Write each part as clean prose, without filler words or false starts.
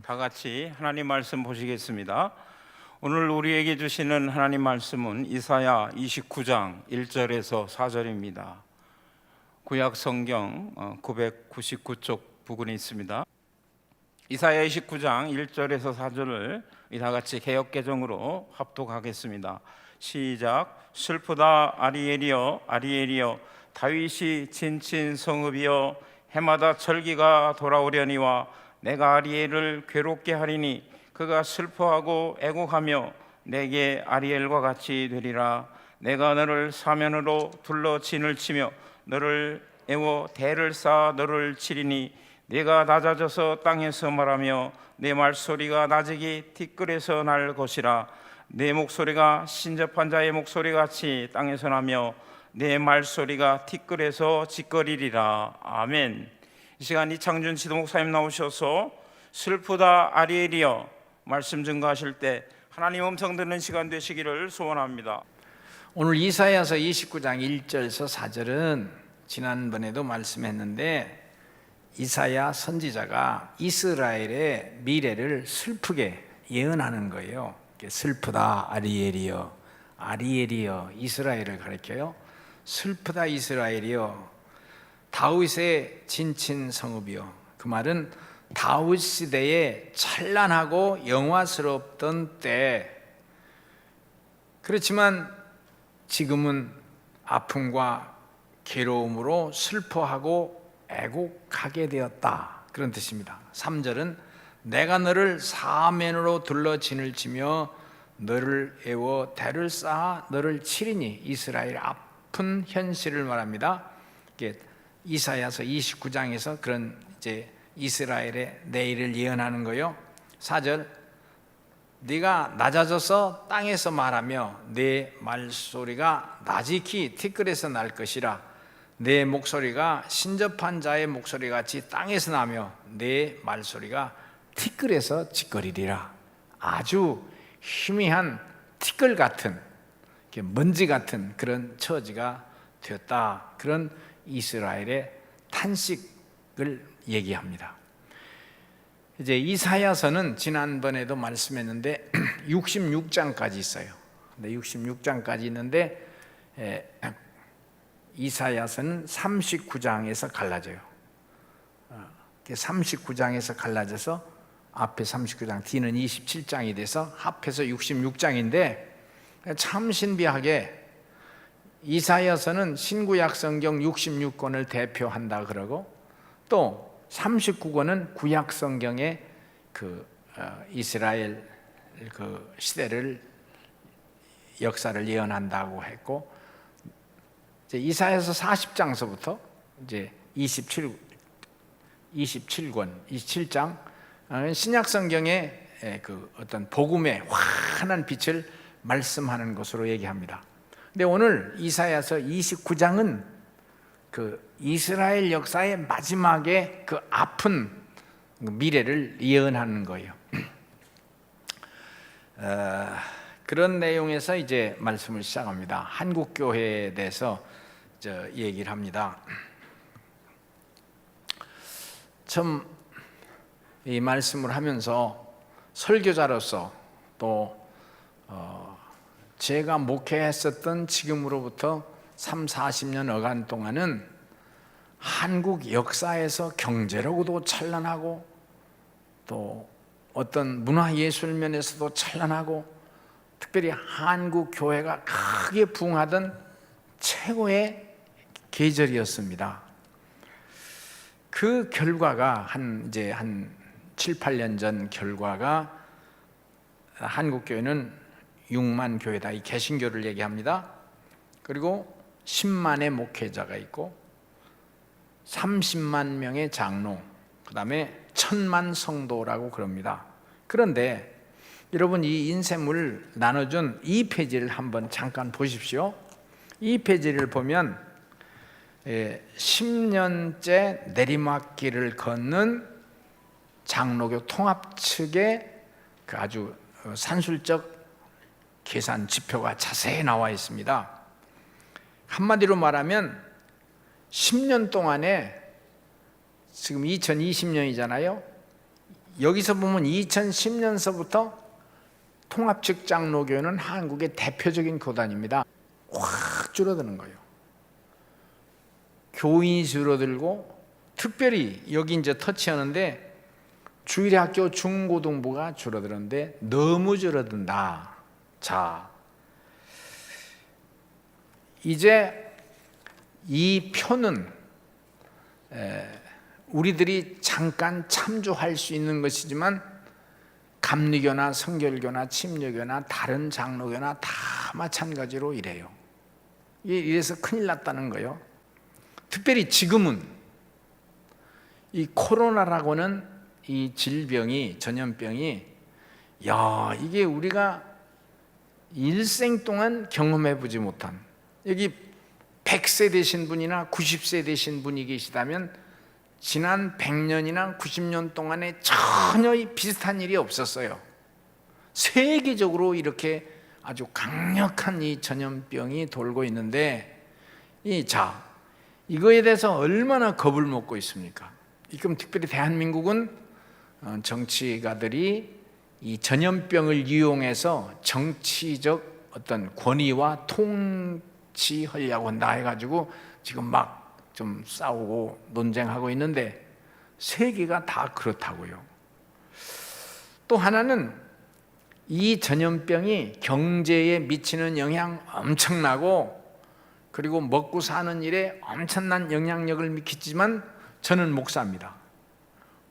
다 같이 하나님 말씀 보시겠습니다. 오늘 우리에게 주시는 하나님 말씀은 이사야 29장 1절에서 4절입니다. 구약 성경 999쪽 부근에 있습니다. 이사야 29장 1절에서 4절을 다 같이 개역 개정으로 합독하겠습니다. 시작. 슬프다 아리엘이여 아리엘이여 다윗이 진친 성읍이여 해마다 절기가 돌아오려니와 내가 아리엘을 괴롭게 하리니 그가 슬퍼하고 애곡하며 내게 아리엘과 같이 되리라. 내가 너를 사면으로 둘러 진을 치며 너를 애워 대를 쌓아 너를 치리니 내가 낮아져서 땅에서 말하며 내 말소리가 나직이 티끌에서 날 것이라. 내 목소리가 신접한 자의 목소리같이 땅에서 나며 내 말소리가 티끌에서 짓거리리라. 아멘. 이 시간 이창준 지도 목사님 나오셔서 슬프다 아리엘이여 말씀 증거하실 때 하나님 음성 듣는 시간 되시기를 소원합니다. 오늘 이사야서 29장 1절에서 4절은 지난번에도 말씀했는데 이사야 선지자가 이스라엘의 미래를 슬프게 예언하는 거예요. 슬프다 아리엘이여 아리엘이여 이스라엘을 가리켜요. 슬프다 이스라엘이여 다윗의 진친 성읍이요. 그 말은 다윗 시대에 찬란하고 영화스럽던 때, 그렇지만 지금은 아픔과 괴로움으로 슬퍼하고 애곡하게 되었다, 그런 뜻입니다. 3절은 내가 너를 사면으로 둘러 진을 치며 너를 애워 대를 쌓아 너를 치리니, 이스라엘 아픈 현실을 말합니다. 이사야서 29장에서 그런 이제 이스라엘의 내일을 예언하는 거요. 4절 네가 낮아져서 땅에서 말하며 내 말소리가 나직히 티끌에서 날 것이라. 내 목소리가 신접한 자의 목소리같이 땅에서 나며 내 말소리가 티끌에서 짓거리리라. 아주 희미한 티끌 같은, 먼지 같은 그런 처지가 되었다, 그런 이스라엘의 탄식을 얘기합니다. 이제 이사야서는 지난번에도 말씀했는데 66장까지 있어요. 66장까지 있는데 이사야서는 39장에서 갈라져요. 39장에서 갈라져서 앞에 39장, 뒤는 27장이 돼서 합해서 66장인데 참 신비하게 이사야서는 신구약 성경 66권을 대표한다 그러고, 또 39권은 구약 성경의 이스라엘 시대를, 역사를 예언한다고 했고, 이제 이사야서 40장서부터 이제 27장 신약 성경의 어떤 복음의 환한 빛을 말씀하는 것으로 얘기합니다. 근데 오늘 이사야서 29장은 이스라엘 역사의 마지막에 아픈 미래를 예언하는 거예요. 그런 내용에서 이제 말씀을 시작합니다. 한국 교회에 대해서 얘기를 합니다. 참 이 말씀을 하면서 설교자로서 또 제가 목회했었던 지금으로부터 30-40년 어간 동안은 한국 역사에서 경제력으로도 찬란하고 또 어떤 문화예술 면에서도 찬란하고 특별히 한국 교회가 크게 부흥하던 최고의 계절이었습니다. 그 결과가 한 7-8년 전 결과가 한국 교회는 6만 교회다, 이 개신교를 얘기합니다. 그리고 10만의 목회자가 있고 30만 명의 장로, 그 다음에 1000만 성도라고 그럽니다. 그런데 여러분, 이 인쇄물 나눠준 이 페이지를 한번 잠깐 보십시오. 이 페이지를 보면 10년째 내리막길을 걷는 장로교 통합 측의 아주 산술적 계산 지표가 자세히 나와 있습니다. 한마디로 말하면 10년 동안에, 지금 2020년이잖아요. 여기서 보면 2010년서부터 통합측장로교회는 한국의 대표적인 교단입니다. 확 줄어드는 거예요. 교인이 줄어들고, 특별히 여기 이제 터치하는데 주일의 학교 중고등부가 줄어드는데 너무 줄어든다. 자, 이제 이 표는 우리들이 잠깐 참조할 수 있는 것이지만 감리교나 성결교나 침례교나 다른 장로교나 다 마찬가지로 이래요. 이래서 큰일 났다는 거예요. 특별히 지금은 이 코로나라고는 이 질병이, 전염병이, 이게 우리가 일생 동안 경험해 보지 못한, 여기 100세 되신 분이나 90세 되신 분이 계시다면 지난 100년이나 90년 동안에 전혀 비슷한 일이 없었어요. 세계적으로 이렇게 아주 강력한 이 전염병이 돌고 있는데, 이거에 대해서 얼마나 겁을 먹고 있습니까? 지금 특별히 대한민국은 정치가들이 이 전염병을 이용해서 정치적 어떤 권위와 통치하려고 한다 해가지고 지금 막 좀 싸우고 논쟁하고 있는데, 세계가 다 그렇다고요. 또 하나는 이 전염병이 경제에 미치는 영향 엄청나고, 그리고 먹고 사는 일에 엄청난 영향력을 미치지만, 저는 목사입니다.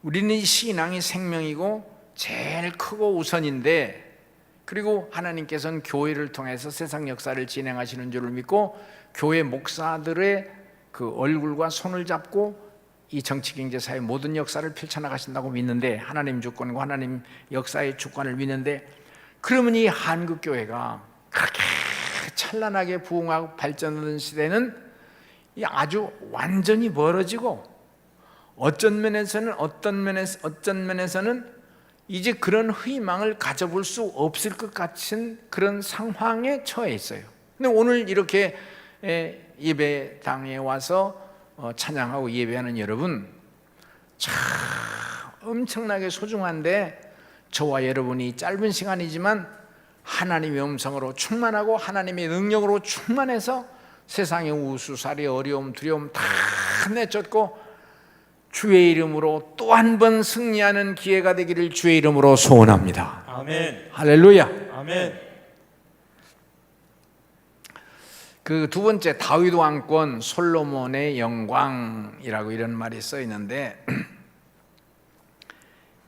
우리는 신앙이 생명이고 제일 크고 우선인데, 그리고 하나님께서는 교회를 통해서 세상 역사를 진행하시는 줄을 믿고, 교회 목사들의 그 얼굴과 손을 잡고 이 정치, 경제, 사회 모든 역사를 펼쳐나가신다고 믿는데, 하나님 주권과 하나님 역사의 주권을 믿는데, 그러면 이 한국교회가 그렇게 찬란하게 부흥하고 발전하는 시대는 아주 완전히 멀어지고, 어떤 면에서는 이제 그런 희망을 가져볼 수 없을 것 같은 그런 상황에 처해 있어요. 근데 오늘 이렇게 예배당에 와서 찬양하고 예배하는 여러분, 참 엄청나게 소중한데, 저와 여러분이 짧은 시간이지만 하나님의 음성으로 충만하고 하나님의 능력으로 충만해서 세상의 우수살이, 어려움, 두려움 다 내쫓고 주의 이름으로 또 한 번 승리하는 기회가 되기를 주의 이름으로 소원합니다. 아멘. 할렐루야. 아멘. 그 두 번째, 다윗 왕권 솔로몬의 영광이라고 이런 말이 써 있는데,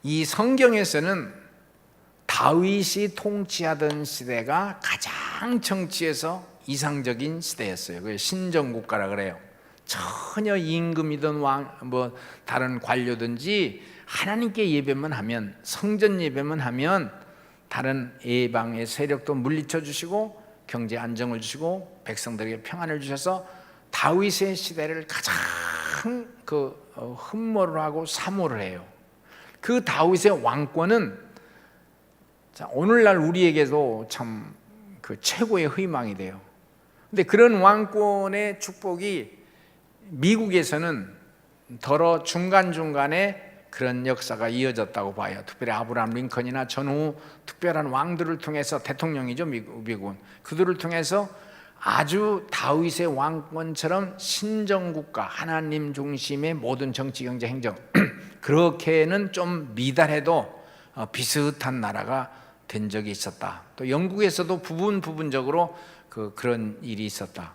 이 성경에서는 다윗이 통치하던 시대가 가장 정치에서 이상적인 시대였어요. 그게 신정국가라 그래요. 전혀 임금이든 다른 관료든지 하나님께 예배만 하면, 성전 예배만 하면 다른 이방의 세력도 물리쳐 주시고 경제 안정을 주시고 백성들에게 평안을 주셔서 다윗의 시대를 가장 흠모를 하고 사모를 해요. 그 다윗의 왕권은 오늘날 우리에게도 참 그 최고의 희망이 돼요. 근데 그런 왕권의 축복이 미국에서는 더러 중간중간에 그런 역사가 이어졌다고 봐요. 특별히 아브라함 링컨이나 전후 특별한 왕들을 통해서, 대통령이죠, 미국은. 그들을 통해서 아주 다윗의 왕권처럼 신정국가, 하나님 중심의 모든 정치, 경제, 행정 그렇게는 좀 미달해도 비슷한 나라가 된 적이 있었다. 또 영국에서도 부분적으로 그런 일이 있었다.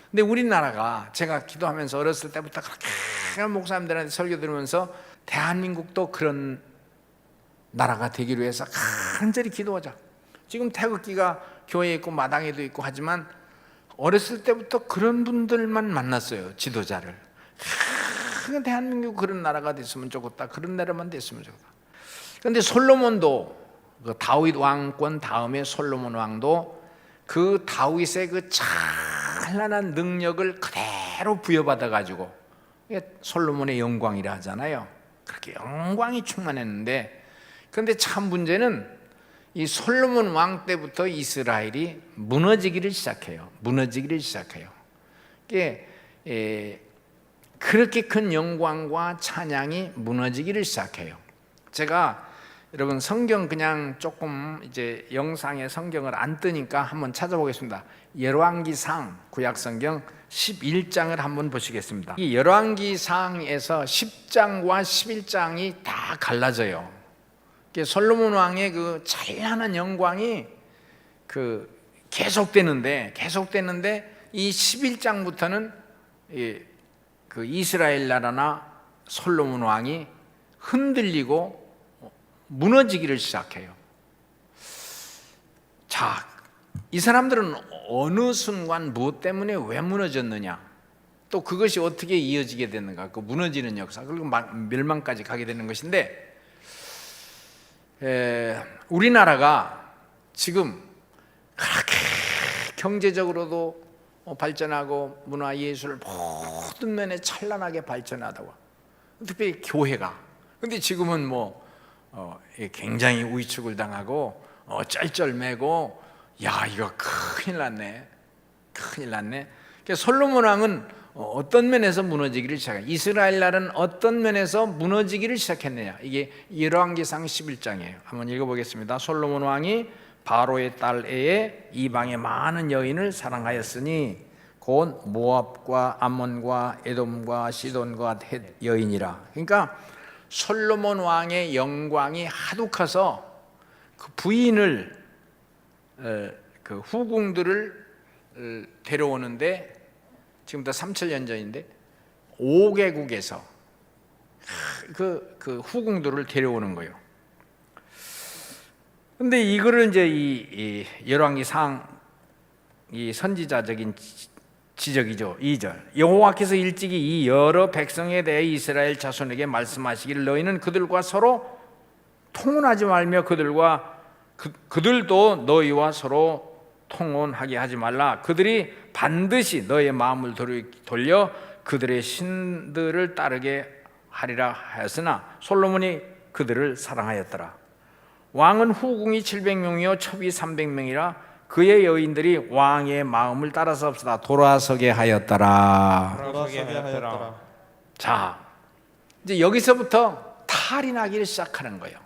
근데 우리나라가, 제가 기도하면서 어렸을 때부터 그렇게 목사님들한테 설교 들으면서 대한민국도 그런 나라가 되기로 해서 간절히 기도하자. 지금 태극기가 교회에 있고 마당에도 있고 하지만 어렸을 때부터 그런 분들만 만났어요, 지도자를. 대한민국 그런 나라가 됐으면 좋겠다, 그런 나라만 됐으면 좋겠다. 그런데 솔로몬도, 그 다윗 왕권 다음에 솔로몬 왕도 그 다윗의 그 찬란한 능력을 그대로 부여받아 가지고, 솔로몬의 영광이라 하잖아요. 그렇게 영광이 충만했는데, 그런데 참 문제는 이 솔로몬 왕 때부터 이스라엘이 무너지기를 시작해요. 그렇게 큰 영광과 찬양이 무너지기를 시작해요. 제가 여러분 성경 그냥 조금 이제 영상에 성경을 안 뜨니까 한번 찾아보겠습니다. 열왕기상 구약성경 11장을 한번 보시겠습니다. 이 열왕기상에서 10장과 11장이 다 갈라져요. 솔로몬 왕의 그 찬란한 영광이 계속되는데 이 11장부터는 그 이스라엘 나라나 솔로몬 왕이 흔들리고 무너지기를 시작해요. 자, 이 사람들은 어느 순간 무엇 때문에 왜 무너졌느냐, 또 그것이 어떻게 이어지게 됐는가, 그 무너지는 역사, 그리고 멸망까지 가게 되는 것인데, 우리나라가 지금 그렇게 경제적으로도 발전하고 문화 예술 모든 면에 찬란하게 발전하다고, 특별히 교회가. 근데 지금은 굉장히 위축을 당하고 쩔쩔매고, 야, 이거 큰일 났네. 그러니까 솔로몬 왕은 어떤 면에서 무너지기를 시작해요. 이스라엘 나라는 어떤 면에서 무너지기를 시작했느냐, 이게 열왕기상 11장이에요. 한번 읽어보겠습니다. 솔로몬 왕이 바로의 딸 에에 이방의 많은 여인을 사랑하였으니 곧 모압과 암몬과 에돔과 시돈과 헷 여인이라. 그러니까 솔로몬 왕의 영광이 하도 커서 그 부인을, 그 후궁들을 데려오는데, 지금부터 3,000년 전인데 5개국에서 그 후궁들을 데려오는 거예요. 근데 이거를 이제 이 열왕기상, 이 선지자적인 지적이죠. 2절, 여호와께서 일찍이 이 여러 백성에 대해 이스라엘 자손에게 말씀하시기를 너희는 그들과 서로 통혼하지 말며 그들도 너희와 서로 통혼하게 하지 말라. 그들이 반드시 너희의 마음을 돌려 그들의 신들을 따르게 하리라 하였으나 솔로몬이 그들을 사랑하였더라. 왕은 후궁이 700명이요 첩이 300명이라 그의 여인들이 왕의 마음을 따라서 없으나 돌아서게 하였더라. 자, 이제 여기서부터 탈이 나기를 시작하는 거예요.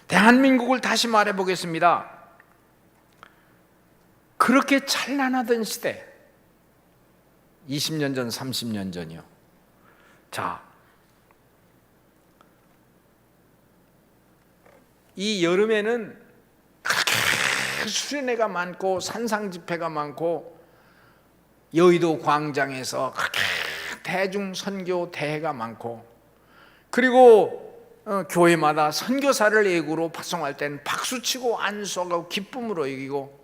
대한민국을 다시 말해보겠습니다. 그렇게 찬란하던 시대, 20년 전, 30년 전이요. 자, 이 여름에는 그렇게 수련회가 많고 산상집회가 많고 여의도 광장에서 그렇게 대중 선교 대회가 많고, 그리고 교회마다 선교사를 예구로 파송할 때는 박수치고 안수하고 기쁨으로 여기고,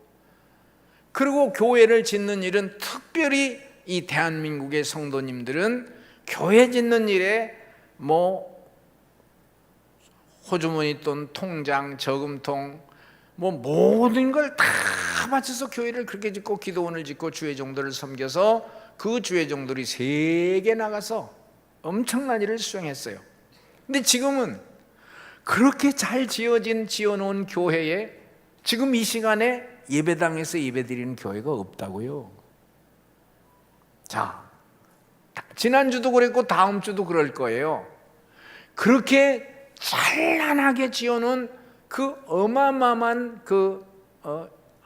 그리고 교회를 짓는 일은 특별히 이 대한민국의 성도님들은 교회 짓는 일에 호주머니 돈, 통장, 저금통, 모든 걸 다 바쳐서 교회를 그렇게 짓고 기도원을 짓고 주의 종들을 섬겨서 그 주의 종들이 세계 나가서 엄청난 일을 수행했어요. 근데 지금은 그렇게 잘 지어놓은 교회에 지금 이 시간에 예배당에서 예배드리는 교회가 없다고요. 자, 지난주도 그랬고 다음 주도 그럴 거예요. 그렇게 찬란하게 지어놓은 그 어마어마한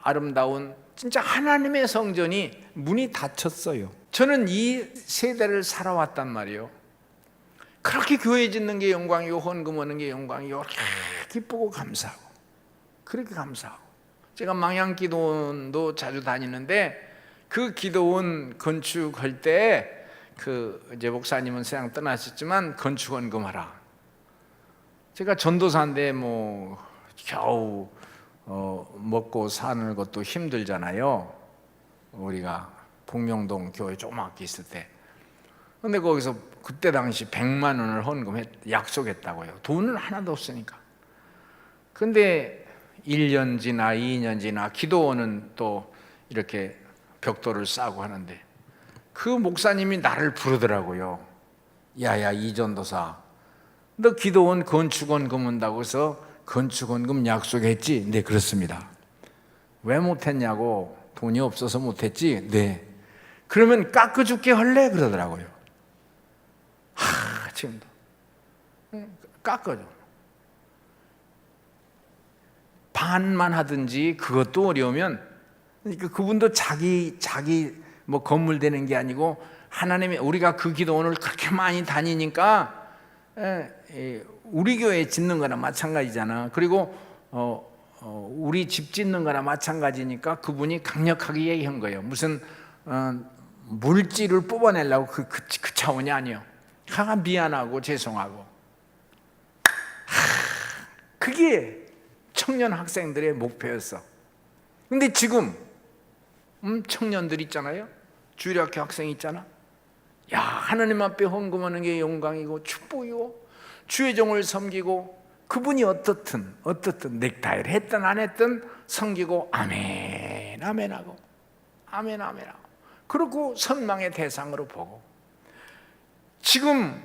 아름다운 진짜 하나님의 성전이 문이 닫혔어요. 저는 이 세대를 살아왔단 말이에요. 그렇게 교회 짓는 게 영광이고 헌금하는 게 영광이고 기쁘고 감사하고, 그렇게 감사하고. 제가 망향기도원도 자주 다니는데 그 기도원 건축할 때 이제 목사님은 세상 떠나셨지만 건축 헌금하라. 제가 전도사인데 겨우 먹고 사는 것도 힘들잖아요. 우리가 복명동 교회 조그맣게 있을 때. 근데 거기서 그때 당시 100만 원을 약속했다고요. 돈은 하나도 없으니까. 근데 1년 지나 2년 지나 기도원은 또 이렇게 벽돌을 싸고 하는데 그 목사님이 나를 부르더라고요. 야야 이전도사, 너 기도원 건축원금 온다고 해서 건축원금 약속했지? 네, 그렇습니다. 왜 못했냐고. 돈이 없어서 못했지? 네. 그러면 깎아줄게 할래? 그러더라고요. 지금도 깎아줘. 반만 하든지 그것도 어려우면, 그러니까 그분도 자기 뭐 건물 되는 게 아니고 하나님의, 우리가 그 기도원을 그렇게 많이 다니니까 우리 교회 짓는 거나 마찬가지잖아. 그리고 우리 집 짓는 거나 마찬가지니까 그분이 강력하게 얘기한 거예요. 무슨 물질을 뽑아내려고 그 차원이 아니에요. 미안하고 죄송하고. 그게 청년 학생들의 목표였어. 근데 지금 청년들 있잖아요. 주일학교 학생 있잖아. 야, 하나님 앞에 헌금하는 게 영광이고 축복이고 주의 종을 섬기고, 그분이 어떻든 넥타이를 했든 안 했든 섬기고 아멘 아멘 하고 아멘 아멘 하고, 그리고 선망의 대상으로 보고. 지금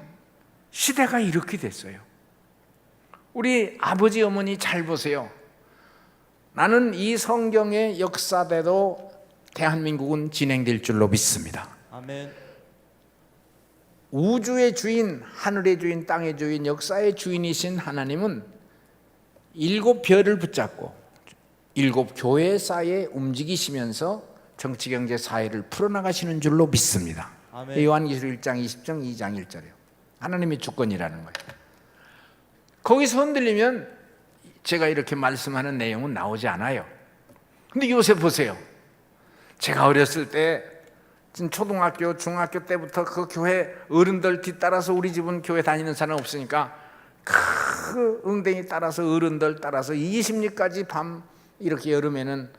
시대가 이렇게 됐어요. 우리 아버지 어머니 잘 보세요. 나는 이 성경의 역사대로 대한민국은 진행될 줄로 믿습니다. 아멘. 우주의 주인, 하늘의 주인, 땅의 주인, 역사의 주인이신 하나님은 7 별을 붙잡고 7 교회사에 움직이시면서 정치, 경제, 사회를 풀어나가시는 줄로 믿습니다. 아멘. 요한계시록 1장 20절 2장 1절이요. 하나님의 주권이라는 거예요. 거기서 흔들리면 제가 이렇게 말씀하는 내용은 나오지 않아요. 근데 요새 보세요. 제가 어렸을 때 초등학교, 중학교 때부터 그 교회 어른들 뒤따라서, 우리 집은 교회 다니는 사람 없으니까 그 응댕이 따라서, 어른들 따라서 20리까지 밤 이렇게 여름에는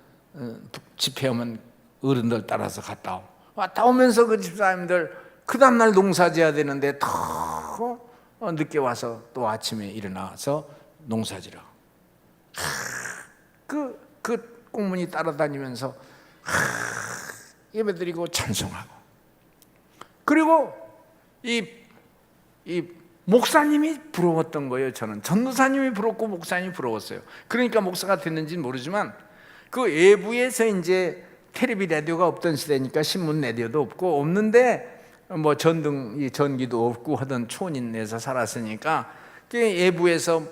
집회 오면 어른들 따라서 갔다 오고, 왔다 오면서 그 집사님들 그 다음날 농사 지어야 되는데 더 늦게 와서 또 아침에 일어나서 농사 지러. 그 꽁무니 따라다니면서 예배드리고 찬송하고. 그리고 이 목사님이 부러웠던 거예요. 저는 전도사님이 부럽고 목사님이 부러웠어요. 그러니까 목사가 됐는지는 모르지만, 그 외부에서 이제 텔레비 라디오가 없던 시대니까 신문 라디오도 없는데 뭐 전기도 없고 하던 촌인에서 살았으니까, 외부에서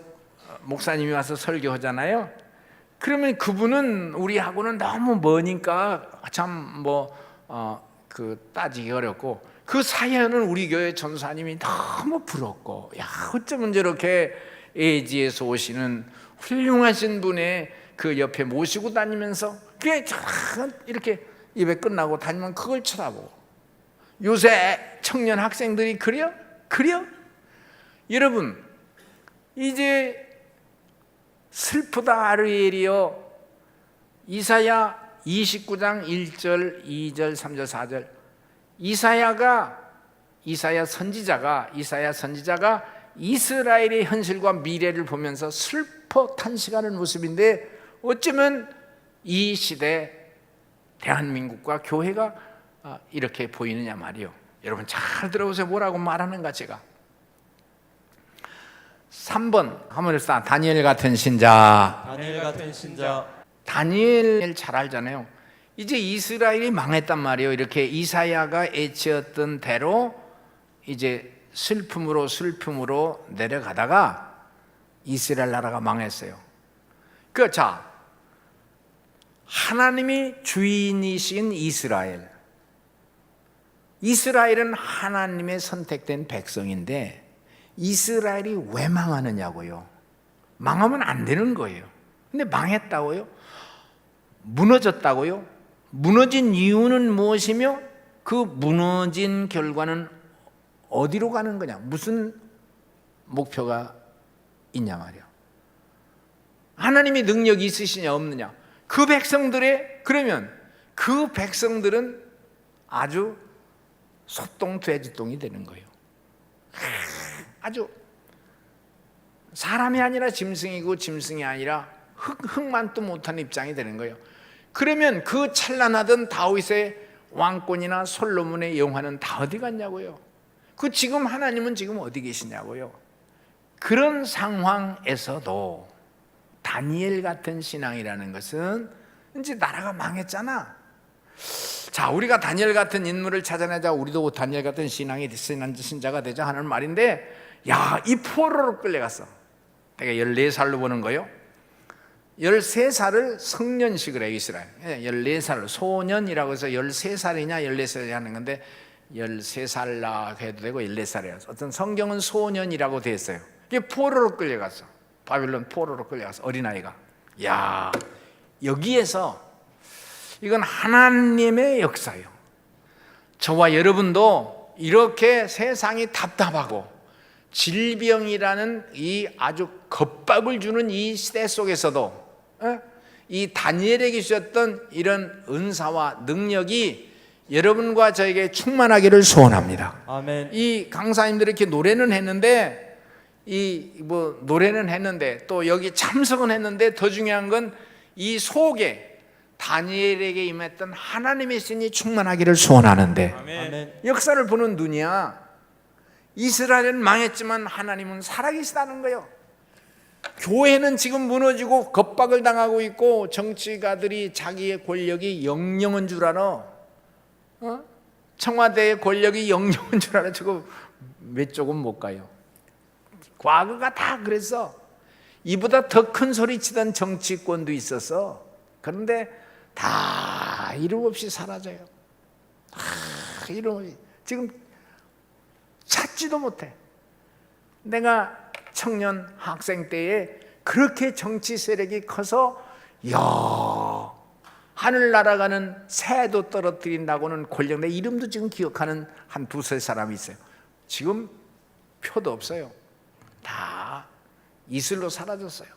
목사님이 와서 설교하잖아요. 그러면 그분은 우리하고는 너무 머니까 참 따지기 어렵고, 그 사연은 우리 교회 전사님이 너무 부럽고, 야, 어쩌면 저렇게 예지에서 오시는 훌륭하신 분의 그 옆에 모시고 다니면서 그게 이렇게 예배 끝나고 다니면 그걸 쳐다보고. 요새 청년 학생들이 그려? 여러분, 이제 슬프다 아르엘이여, 이사야 29장 1절 2절 3절 4절. 이사야 선지자가 이스라엘의 현실과 미래를 보면서 슬퍼 탄식하는 모습인데, 어쩌면 이 시대 대한민국과 교회가 이렇게 보이느냐 말이요. 여러분 잘 들어보세요. 뭐라고 말하는가. 제가 3번 한번 해봅시다. 다니엘 같은 신자. 다니엘 같은 신자. 다니엘 잘 알잖아요. 이제 이스라엘이 망했단 말이에요. 이렇게 이사야가 애치었던 대로 이제 슬픔으로 내려가다가 이스라엘 나라가 망했어요. 자, 하나님이 주인이신 이스라엘은 하나님의 선택된 백성인데, 이스라엘이 왜 망하느냐고요. 망하면 안 되는 거예요. 근데 망했다고요? 무너졌다고요? 무너진 이유는 무엇이며 그 무너진 결과는 어디로 가는 거냐? 무슨 목표가 있냐 말이야. 하나님의 능력이 있으시냐 없느냐? 그러면 그 백성들은 아주 소똥 돼지똥이 되는 거예요. 아주 사람이 아니라 짐승이고, 짐승이 아니라 흙만도 못하는 입장이 되는 거예요. 그러면 그 찬란하던 다윗의 왕권이나 솔로몬의 영화는 다 어디 갔냐고요. 지금 하나님은 지금 어디 계시냐고요. 그런 상황에서도 다니엘 같은 신앙이라는 것은, 이제 나라가 망했잖아. 자, 우리가 다니엘 같은 인물을 찾아내자, 우리도 다니엘 같은 신자가 되자 하는 말인데, 야, 이 포로로 끌려갔어. 내가 14살로 보는 거요. 13살을 성년식을 해요, 이스라엘. 14살, 소년이라고 해서 13살이냐 14살이냐 하는 건데 13살라 해도 되고 14살이라서 어떤 성경은 소년이라고 되어 있어요. 이게 포로로 끌려갔어. 바빌론 포로로 끌려갔어, 어린아이가. 야, 여기에서 이건 하나님의 역사예요. 저와 여러분도 이렇게 세상이 답답하고 질병이라는 이 아주 겁박을 주는 이 시대 속에서도 이 다니엘에게 주셨던 이런 은사와 능력이 여러분과 저에게 충만하기를 소원합니다. 아멘. 이 강사님들이 이렇게 노래는 했는데 노래는 했는데 또 여기 참석은 했는데 더 중요한 건 이 속에 다니엘에게 임했던 하나님의 신이 충만하기를 소원하는데 아멘. 역사를 보는 눈이야. 이스라엘은 망했지만 하나님은 살아계시다는 거예요. 교회는 지금 무너지고 겁박을 당하고 있고 정치가들이 자기의 권력이 영영한 줄 알아. 청와대의 권력이 영영한 줄 알아. 저거 몇 쪽은 못 가요. 과거가 다 그랬어. 이보다 더 큰 소리 치던 정치권도 있었어. 그런데 다 이름 없이 사라져요. 이름 없이. 지금 찾지도 못해. 내가 청년 학생 때에 그렇게 정치 세력이 커서 하늘 날아가는 새도 떨어뜨린다고는 권력, 내 이름도 지금 기억하는 한 두세 사람이 있어요. 지금 표도 없어요. 다 이슬로 사라졌어요.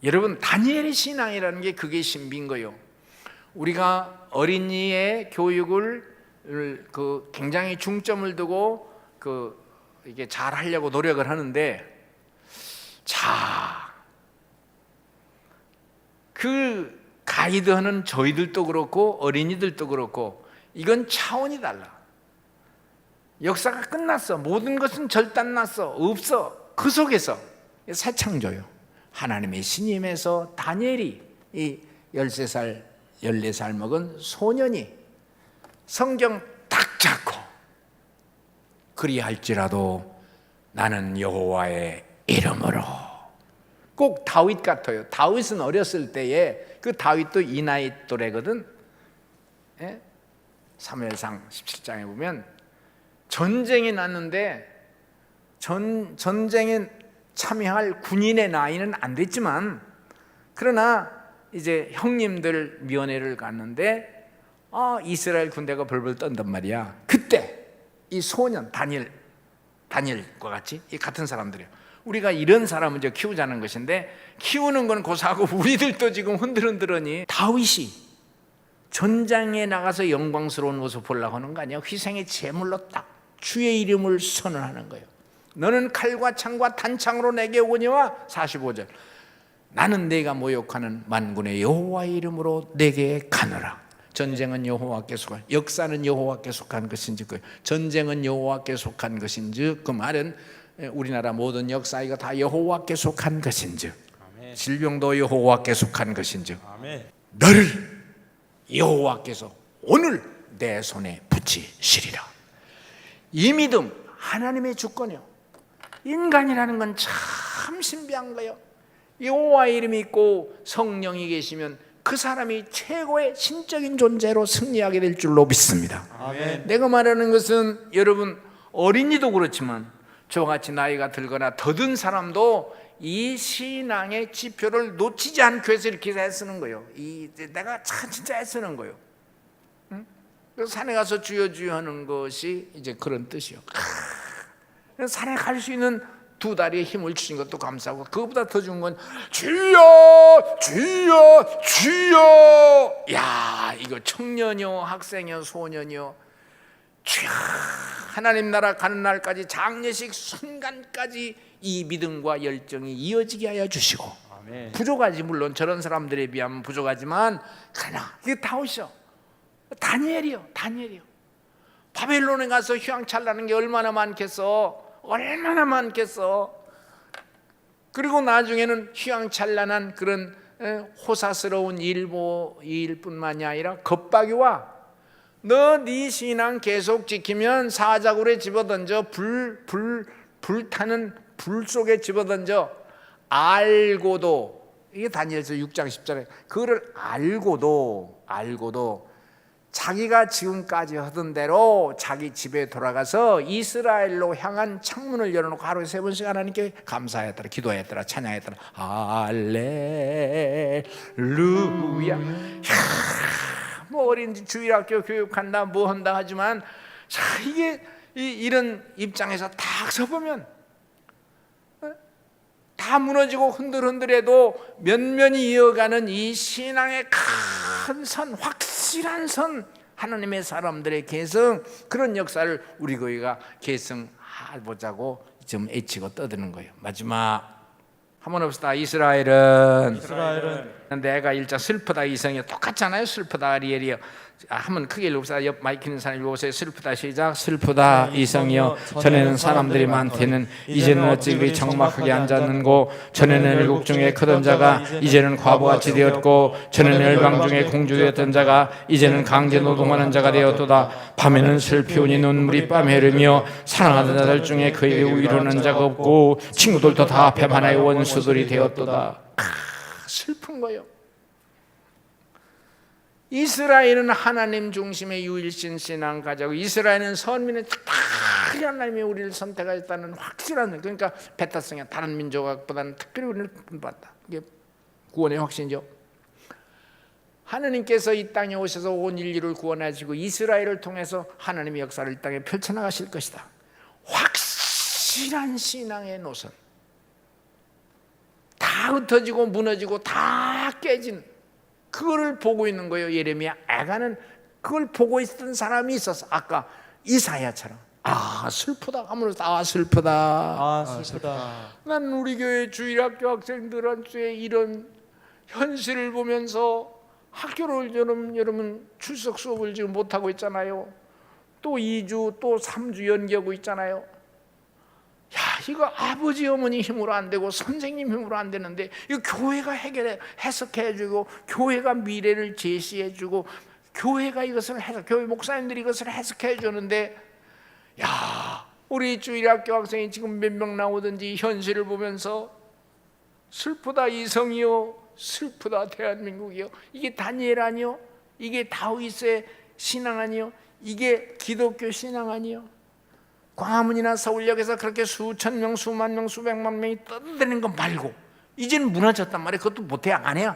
여러분, 다니엘의 신앙이라는 게 그게 신비인 거예요. 우리가 어린이의 교육을 굉장히 중점을 두고 이게 잘 하려고 노력을 하는데, 그 가이드하는 저희들도 그렇고 어린이들도 그렇고 이건 차원이 달라. 역사가 끝났어. 모든 것은 절단났어. 없어. 그 속에서 새 창조요. 하나님의 신임에서 다니엘이 이 13살, 14살 먹은 소년이 성경 딱 잡고 그리할지라도 나는 여호와의 이름으로. 꼭 다윗 같아요. 다윗은 어렸을 때에 그 다윗도 이 나이 또래거든. 사무엘상 17장에 보면 전쟁이 났는데 전쟁에 참여할 군인의 나이는 안 됐지만, 그러나 이제 형님들 면회를 갔는데 이스라엘 군대가 벌벌 떤단 말이야. 그때 이 소년 다니엘과 같이 이 같은 사람들이에요. 우리가 이런 사람을 이제 키우자는 것인데, 키우는 건 고사하고 우리들도 지금 흔들흔들하니 다윗이 전장에 나가서 영광스러운 모습 보려고 하는 거 아니야. 희생의 제물로 딱 주의 이름을 선언하는 거예요. 너는 칼과 창과 단창으로 내게 오니와 45절 나는 내가 모욕하는 만군의 여호와의 이름으로 내게 가노라. 전쟁은 여호와께 속한, 역사는 여호와께 속한 것인지, 전쟁은 여호와께 속한 것인지, 그 말은 우리나라 모든 역사 이거 다 여호와께 속한 것인지, 질병도 여호와께 속한 것인지, 너를 여호와께서 오늘 내 손에 붙이시리라. 이 믿음 하나님의 주권이요. 인간이라는 건 참 신비한 거예요. 여호와의 이름이 있고 성령이 계시면 그 사람이 최고의 신적인 존재로 승리하게 될 줄로 믿습니다. 아멘. 내가 말하는 것은 여러분 어린이도 그렇지만 저와 같이 나이가 들거나 더 든 사람도 이 신앙의 지표를 놓치지 않기 위해서 이렇게 애쓰는 거예요. 내가 진짜 애쓰는 거예요. 그래서 산에 가서 주여 주여 하는 것이 이제 그런 뜻이요. 그래서 산에 갈 수 있는 두 다리에 힘을 주신 것도 감사하고, 그것보다 더 좋은 건 주여 주여 주여. 야, 이거 청년이요 학생이요 소년이요, 주여 하나님 나라 가는 날까지 장례식 순간까지 이 믿음과 열정이 이어지게 하여 주시고. 아멘. 부족하지, 물론 저런 사람들에 비하면 부족하지만, 그러나 이게 다윗이요, 다니엘이요. 바벨론에 가서 휘황찬란한 게 얼마나 많겠어. 그리고 나중에는 휘황찬란한 그런 호사스러운 일뿐만이 아니라 겁박이 와. 너 네 신앙 계속 지키면 사자굴에 집어던져 불타는 불 속에 집어던져. 알고도, 이게 다니엘서 6장 10절에 그거를 알고도 자기가 지금까지 하던 대로 자기 집에 돌아가서 이스라엘로 향한 창문을 열어놓고 하루에 3번씩 하나님께 감사했더라, 기도했더라, 찬양했더라. 할렐루야. 뭐 어린이집 주일학교 교육한다 뭐 한다 하지만, 자, 이게 이런 입장에서 딱 서보면 다 무너지고 흔들흔들해도 면면이 이어가는 이 신앙의 큰 선, 확실한 선, 하나님의 사람들의 계승, 그런 역사를 우리 교회가 계승해보자고 좀 애치고 떠드는 거예요. 마지막 한번 합시다. 이스라엘은 내가 일자 슬프다 이성이 똑같잖아요. 슬프다 아리엘이요. 한번 크게 읽읍시다. 옆 마이크 있는 사람 읽어보세요. 슬프다 시작. 슬프다 이성이여, 전에는 사람들이 많대는 이제는 어찌 그리 적막하게 앉았는고, 전에는 일국 중에 크던 자가 이제는 과부같이 되었고, 전에는 열방 중에 공주되었던 자가 이제는 강제 노동하는 자가 되었도다. 밤에는 슬피 우니 눈물이 밤에 흐르며 사랑하는 자들 중에 그에게 위로는 자가 없고 친구들도 다 앞에 하나의 원수들이 되었도다. 슬픈 거요. 이스라엘은 하나님 중심의 유일신 신앙 가지고, 이스라엘은 선민의 특별히 하나님이 우리를 선택하였다는 확실한, 그러니까 베타성의 다른 민족보다는 특별히 우리를 본받다. 이게 구원의 확신이죠. 하나님께서 이 땅에 오셔서 온 인류를 구원하시고 이스라엘을 통해서 하나님의 역사를 이 땅에 펼쳐나가실 것이다. 확실한 신앙의 노선. 다 흩어지고 무너지고 다 깨진, 그거를 보고 있는 거예요. 예레미야 아가는 그걸 보고 있던 사람이 있었어. 아까 이사야처럼. 슬프다. 아무래도 슬프다. 난 우리 교회 주일학교 학생들한테 이런 현실을 보면서 학교를 여러분 출석 수업을 지금 못하고 있잖아요. 또 2주 또 3주 연기하고 있잖아요. 야, 이거 아버지 어머니 힘으로 안 되고 선생님 힘으로 안 되는데, 이거 교회가 해석해주고 교회가 미래를 제시해주고 교회가 이것을 교회 목사님들이 이것을 해석해주는데, 야, 우리 주일학교 학생이 지금 몇 명 나오든지 현실을 보면서 슬프다 이성이요, 슬프다 대한민국이요. 이게 다니엘 아니요? 이게 다윗의 신앙 아니요? 이게 기독교 신앙 아니요? 광화문이나 서울역에서 그렇게 수천 명, 수만 명, 수백만 명이 떠드는 거 말고 이제는 무너졌단 말이에요. 그것도 못해 안 해요.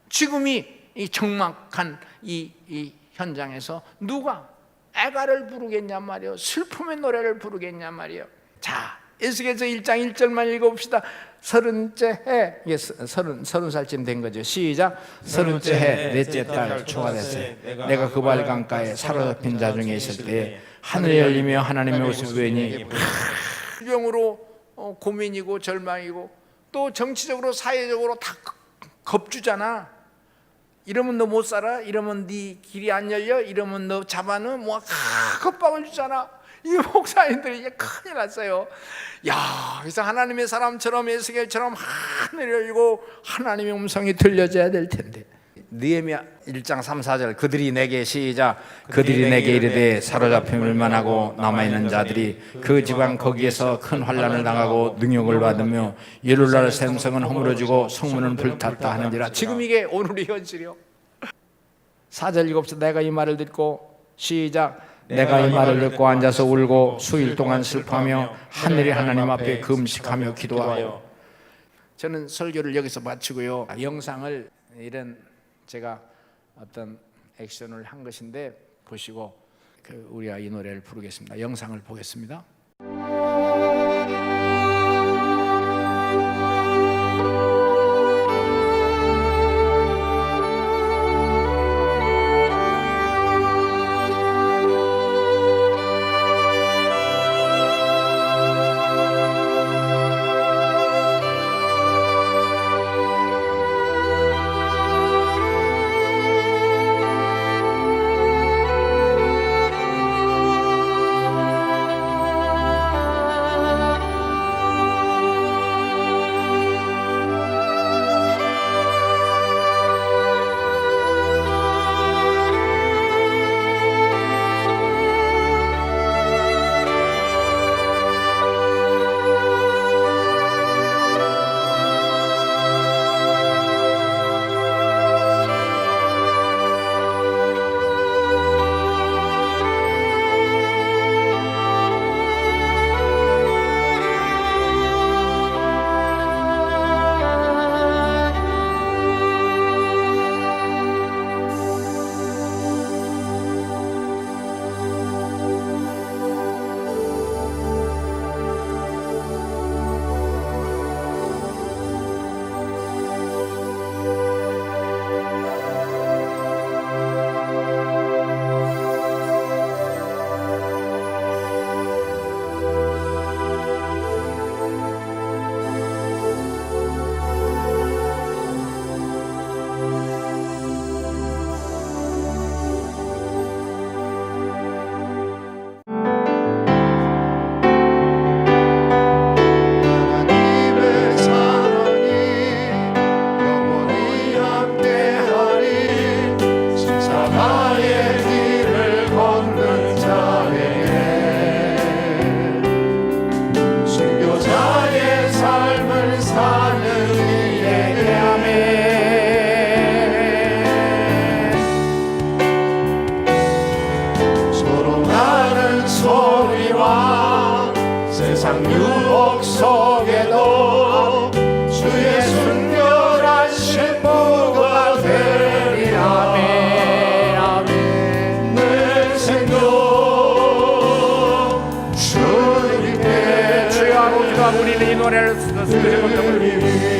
지금이 이 적막한 이 현장에서 누가 애가를 부르겠냐 말이에요. 슬픔의 노래를 부르겠냐 말이에요. 자, 에스겔서 1장 1절만 읽어봅시다. 30째 해, 이게 30살쯤 된 거죠. 시작. 30째 해 넷째 달 초가 됐어요. 내가 그발 강가에 사로잡힌 자 중에 있을 때 하늘이 열리며 하나님의 모습 뵈니, 병으로 고민이고 절망이고 또 정치적으로 사회적으로 다 겁주잖아. 이러면 너 못 살아, 이러면 네 길이 안 열려, 이러면 너 잡아는 뭐 겁박을 주잖아. 이 목사님들이 이제 큰일 났어요. 야, 그래서 하나님의 사람처럼 에스겔처럼 하늘이 열리고 하나님의 음성이 들려져야 될 텐데. 느헤미야 1장 3, 4절. 그들이 내게 시작. 그들이 내게 이르되 사로잡힘을 만하고 남아있는 자들이 그 지방 거기에서 큰 환난을 당하고 능욕을 받으며 예루살렘 샘성은 허물어지고 성문은 불탔다 하는지라. 지금 이게 오늘의 현실이요. 4절 읽읍시다. 내가 이 말을 듣고 시작. 내가 이 말을 듣고 앉아서 울고 수일 동안 슬퍼하며 하늘의 하나님 앞에 금식하며 기도하여. 저는 설교를 여기서 마치고요, 영상을 이런 제가 어떤 액션을 한 것인데 보시고 우리가 이 노래를 부르겠습니다. 영상을 보겠습니다. 우리는 이 노래를 스스로